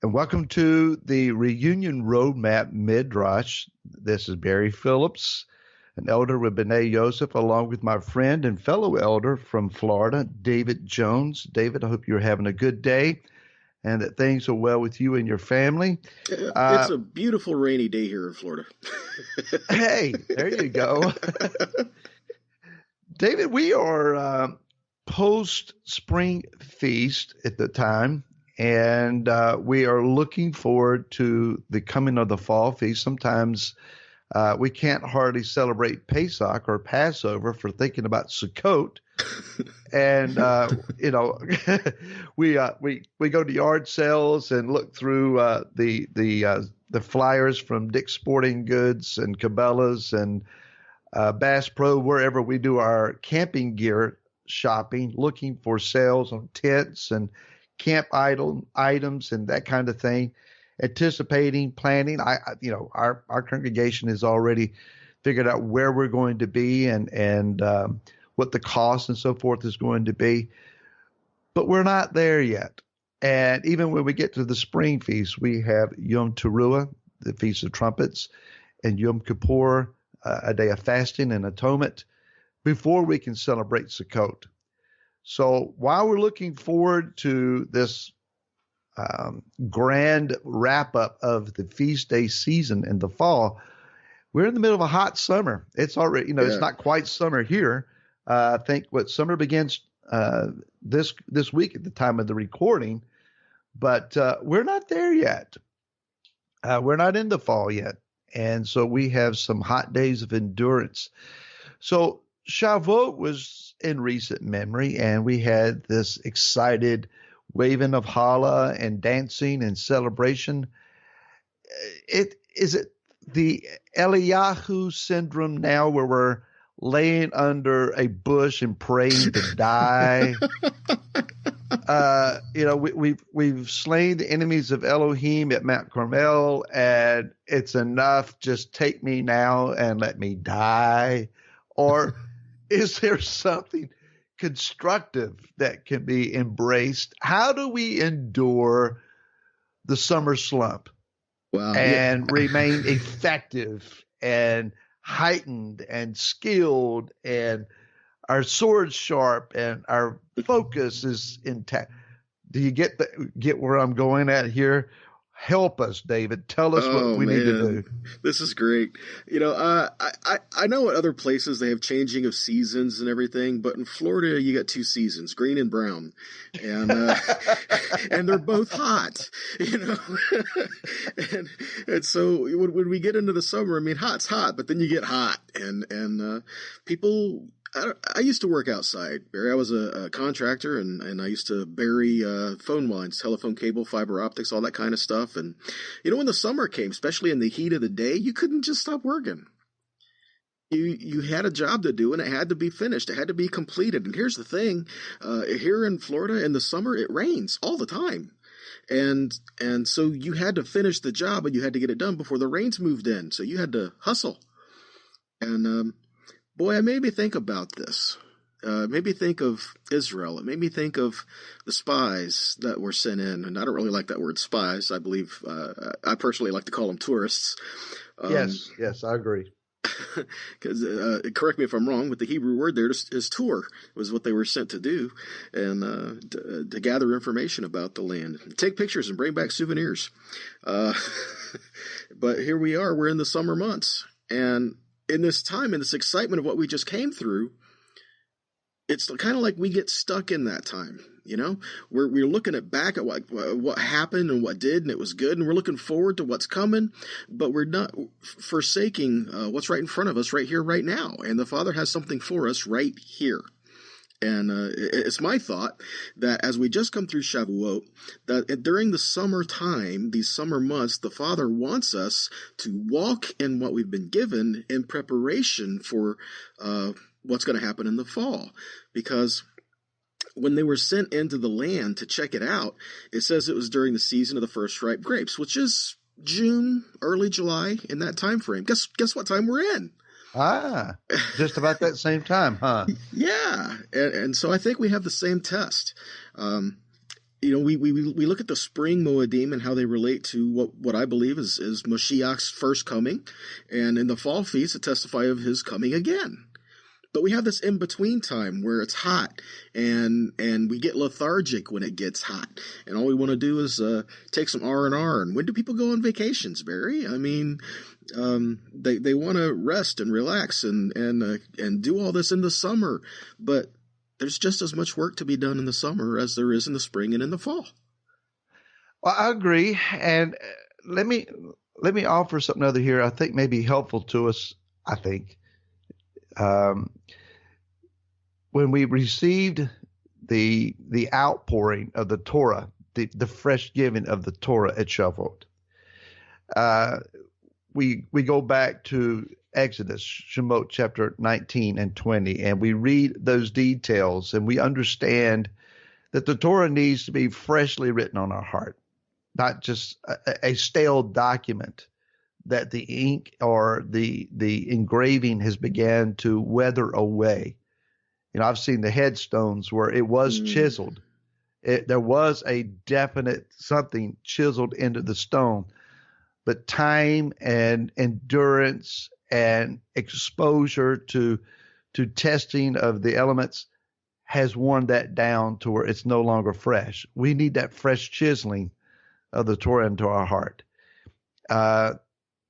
and welcome to the Reunion Roadmap Midrash. This is Barry Phillips, an elder with B'nai Joseph, along with my friend and fellow elder from Florida, David Jones. David, I hope you're having a good day and that things are well with you and your family. It's a beautiful rainy day here in Florida. Hey, there you go. David, we are post-spring feast at the time. And we are looking forward to the coming of the fall feast. Sometimes we can't hardly celebrate Pesach or Passover for thinking about Sukkot. And, we go to yard sales and look through the flyers from Dick's Sporting Goods and Cabela's and Bass Pro, wherever we do our camping gear shopping, looking for sales on tents and camp items and that kind of thing, anticipating, planning. Our congregation has already figured out where we're going to be and what the cost and so forth is going to be, but we're not there yet. And even when we get to the spring feast, we have Yom Teruah, the Feast of Trumpets, and Yom Kippur, a day of fasting and atonement, before we can celebrate Sukkot. So while we're looking forward to this grand wrap-up of the feast day season in the fall, we're in the middle of a hot summer. It's already, It's not quite summer here. I think summer begins this week at the time of the recording, but we're not there yet. We're not in the fall yet. And so we have some hot days of endurance. So Shavuot was in recent memory, and we had this excited waving of challah and dancing and celebration. Is it the Eliyahu syndrome now, where we're laying under a bush and praying to die? We've slain the enemies of Elohim at Mount Carmel, and it's enough. Just take me now and let me die. Or is there something constructive that can be embraced? How do we endure the summer slump and remain effective and heightened and skilled and our sword's sharp and our focus is intact? Do you get where I'm going at here? Help us, David. Tell us what we need to do. This is great. I know at other places they have changing of seasons and everything, but in Florida you got two seasons, green and brown, and and they're both hot. and so when we get into the summer, hot's hot, but then you get hot, and people. I used to work outside, Barry. I was a contractor, and I used to bury phone lines, telephone cable, fiber optics, all that kind of stuff. And, when the summer came, especially in the heat of the day, you couldn't just stop working. You had a job to do, and it had to be finished. It had to be completed. And here's the thing. Here in Florida in the summer, it rains all the time. And so you had to finish the job, and you had to get it done before the rains moved in. So you had to hustle. And boy, it made me think about this. It made me think of Israel. It made me think of the spies that were sent in. And I don't really like that word spies. I believe, I personally like to call them tourists. Yes, I agree. Because correct me if I'm wrong, but the Hebrew word there is tour, was what they were sent to do, and to gather information about the land, take pictures, and bring back souvenirs. But here we are. We're in the summer months, and in this time, in this excitement of what we just came through, it's kind of like we get stuck in that time. We're looking back at what happened and what did, and it was good, and we're looking forward to what's coming, but we're not forsaking what's right in front of us right here, right now. And the Father has something for us right here. And it's my thought that as we just come through Shavuot, that during the summertime, these summer months, the Father wants us to walk in what we've been given in preparation for what's going to happen in the fall. Because when they were sent into the land to check it out, it says it was during the season of the first ripe grapes, which is June, early July, in that time frame. Guess what time we're in? Just about that same time, huh? Yeah. And so I think we have the same test. we look at the spring Moedim and how they relate to what I believe is Mashiach's first coming, and in the fall feast it testify of his coming again. But we have this in between time where it's hot, and we get lethargic when it gets hot, and all we want to do is take some R&R. And when do people go on vacations, Barry? I mean, they want to rest and relax and do all this in the summer, but there's just as much work to be done in the summer as there is in the spring and in the fall. Well, I agree, and let me offer something other here. I think may be helpful to us. I think when we received the outpouring of the Torah, the fresh giving of the Torah at Shavuot, we go back to Exodus, Shemot chapter 19 and 20, and we read those details, and we understand that the Torah needs to be freshly written on our heart, not just a stale document that the ink or the engraving has began to weather away. I've seen the headstones where it was chiseled. There was a definite something chiseled into the stone, but time and endurance and exposure to testing of the elements has worn that down to where it's no longer fresh. We need that fresh chiseling of the Torah into our heart.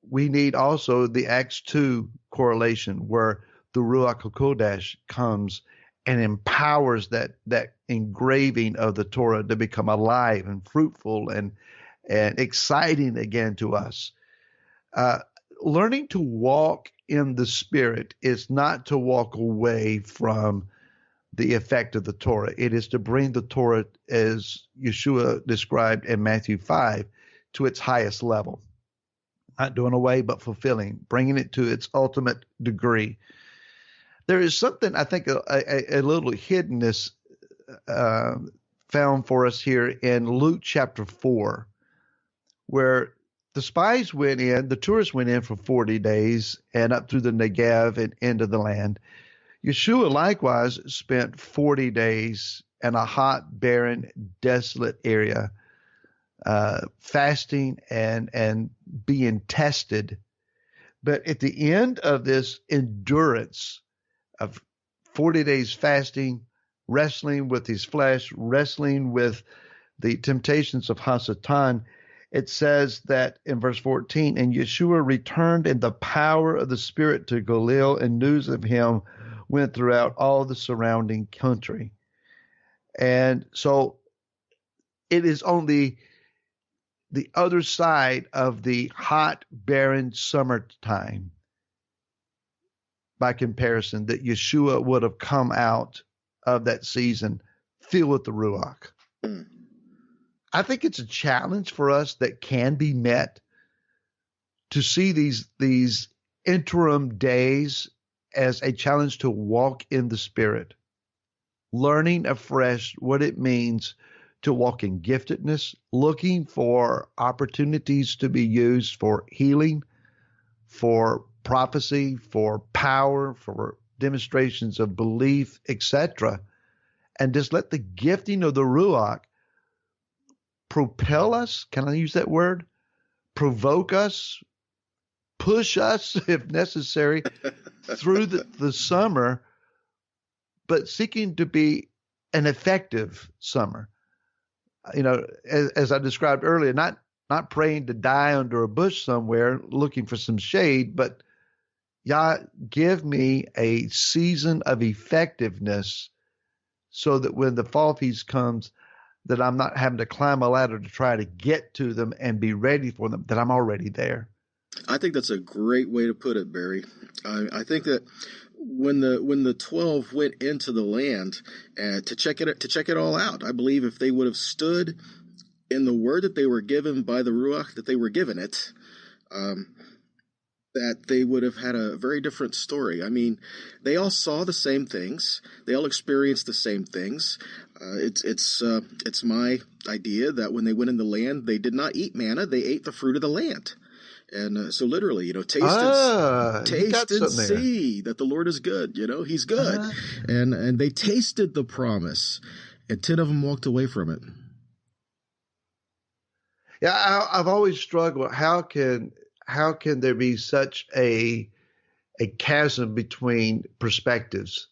We need also the Acts 2 correlation where the Ruach HaKodesh comes and empowers that engraving of the Torah to become alive and fruitful and exciting again to us. Learning to walk in the Spirit is not to walk away from the effect of the Torah. It is to bring the Torah, as Yeshua described in Matthew 5, to its highest level. Not doing away, but fulfilling, bringing it to its ultimate degree. There is something, I think, a little hiddenness found for us here in Luke chapter 4, where the spies went in, the tourists went in for 40 days and up through the Negev and into the land. Yeshua likewise spent 40 days in a hot, barren, desolate area, fasting and being tested. But at the end of this endurance of 40 days fasting, wrestling with his flesh, wrestling with the temptations of Hasatan, it says that in verse 14, and Yeshua returned in the power of the Spirit to Galilee, and news of him went throughout all the surrounding country. And so it is on the other side of the hot, barren summertime, by comparison, that Yeshua would have come out of that season filled with the Ruach. I think it's a challenge for us that can be met to see these interim days as a challenge to walk in the Spirit, learning afresh what it means to walk in giftedness, looking for opportunities to be used for healing, for prophecy, for power, for demonstrations of belief, etc. And just let the gifting of the Ruach propel us, can I use that word? Provoke us, push us if necessary through the summer, but seeking to be an effective summer. As I described earlier, not praying to die under a bush somewhere looking for some shade, but Yah, give me a season of effectiveness so that when the fall feast comes, that I'm not having to climb a ladder to try to get to them and be ready for them, that I'm already there. I think that's a great way to put it, Barry. I think that when the 12 went into the land to check it all out, I believe if they would have stood in the word that they were given by the Ruach that they were given it, that they would have had a very different story. I mean, they all saw the same things. They all experienced the same things. It's my idea that when they went in the land, they did not eat manna. They ate the fruit of the land. And so literally, taste and see that the Lord is good. He's good. And they tasted the promise, and 10 of them walked away from it. Yeah, I've always struggled. How can there be such a chasm between perspectives?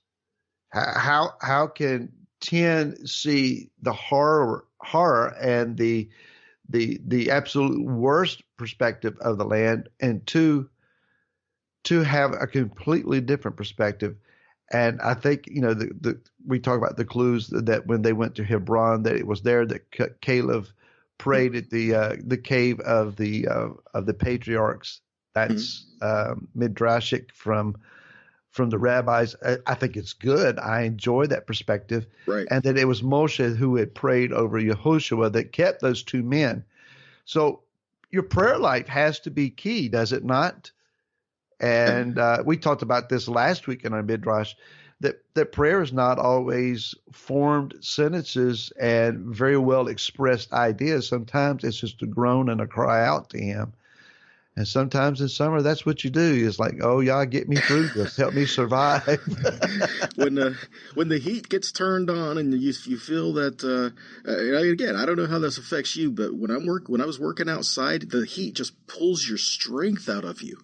How can 10 see the horror and the absolute worst perspective of the land, and two have a completely different perspective? And I think, we talk about the clues that when they went to Hebron, that it was there that Caleb prayed at the cave of the patriarchs. That's midrashic from the rabbis. I think it's good. I enjoy that perspective. Right. And that it was Moshe who had prayed over Yehoshua that kept those two men. So your prayer life has to be key, does it not? And we talked about this last week in our Midrash, that prayer is not always formed sentences and very well expressed ideas. Sometimes it's just a groan and a cry out to him. And sometimes in summer, that's what you do. It's like, oh, y'all, get me through this. Help me survive. when the heat gets turned on and you feel that, again, I don't know how this affects you, but when I was working outside, the heat just pulls your strength out of you.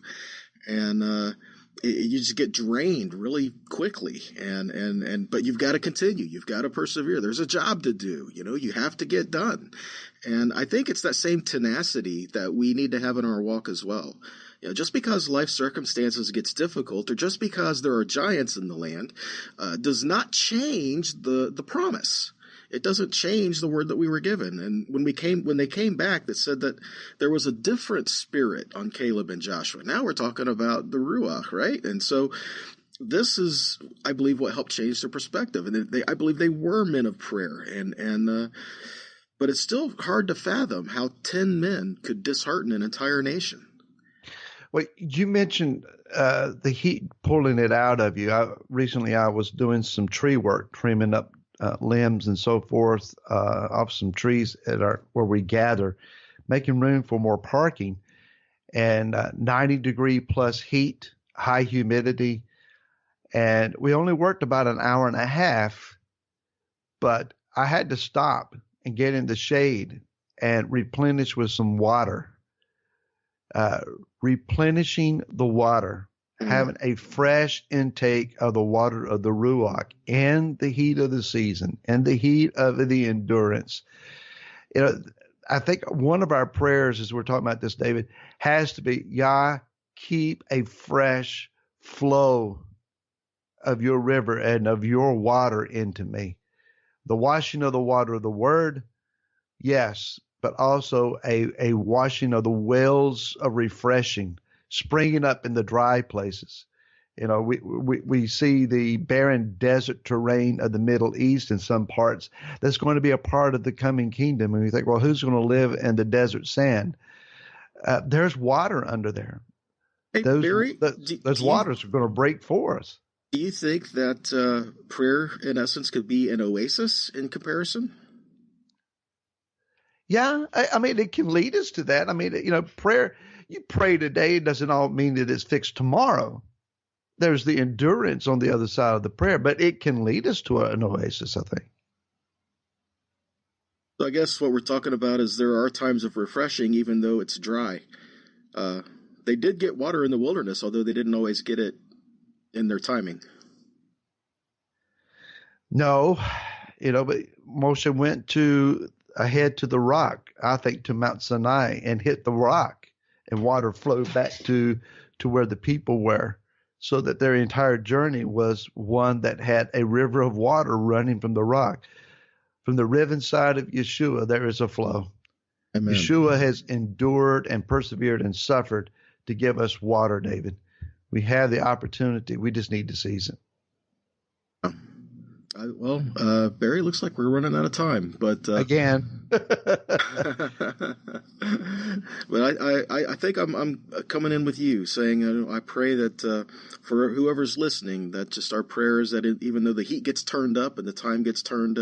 And you just get drained really quickly, but you've got to continue. You've got to persevere. There's a job to do. You have to get done. And I think it's that same tenacity that we need to have in our walk as well. Just because life circumstances gets difficult, or just because there are giants in the land, does not change the promise. It doesn't change the word that we were given. And when they came back, that said that there was a different spirit on Caleb and Joshua. Now we're talking about the Ruach, right? And so this is, I believe, what helped change their perspective. And I believe they were men of prayer. But it's still hard to fathom how 10 men could dishearten an entire nation. Well, you mentioned the heat pulling it out of you. Recently, I was doing some tree work, trimming up limbs and so forth off some trees where we gather, making room for more parking, and 90-degree plus heat, high humidity, and we only worked about an hour and a half, but I had to stop and get in the shade and replenish with some water. Replenishing the water, having a fresh intake of the water of the Ruach in the heat of the season and the heat of the endurance. I think one of our prayers, as we're talking about this, David, has to be, Yah, keep a fresh flow of your river and of your water into me. The washing of the water of the word, yes, but also a washing of the wells of refreshing, springing up in the dry places. We see the barren desert terrain of the Middle East in some parts. That's going to be a part of the coming kingdom. And we think, well, who's going to live in the desert sand? There's water under there. Hey, Barry, those waters are going to break for us. Do you think that prayer, in essence, could be an oasis in comparison? Yeah, I mean, it can lead us to that. I mean, prayer, you pray today doesn't all mean that it's fixed tomorrow. There's the endurance on the other side of the prayer, but it can lead us to an oasis, I think. So I guess what we're talking about is there are times of refreshing, even though it's dry. They did get water in the wilderness, although they didn't always get it in their timing. No, but Moshe went ahead to the rock, I think to Mount Sinai, and hit the rock, and water flowed back to where the people were, so that their entire journey was one that had a river of water running from the rock. From the riven side of Yeshua, there is a flow. Amen. Yeshua has endured and persevered and suffered to give us water, David. We have the opportunity. We just need to seize it. Barry, looks like we're running out of time, but again. But I think I'm coming in with you, saying I pray that for whoever's listening, that just our prayers that even though the heat gets turned up and the time gets turned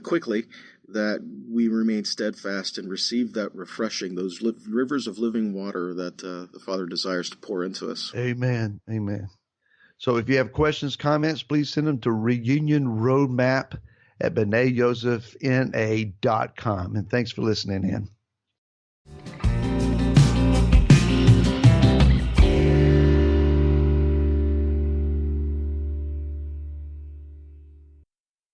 quickly, that we remain steadfast and receive that refreshing, those rivers of living water that the Father desires to pour into us. Amen. Amen. So if you have questions, comments, please send them to reunionroadmap@benayjosephna.com. And thanks for listening in.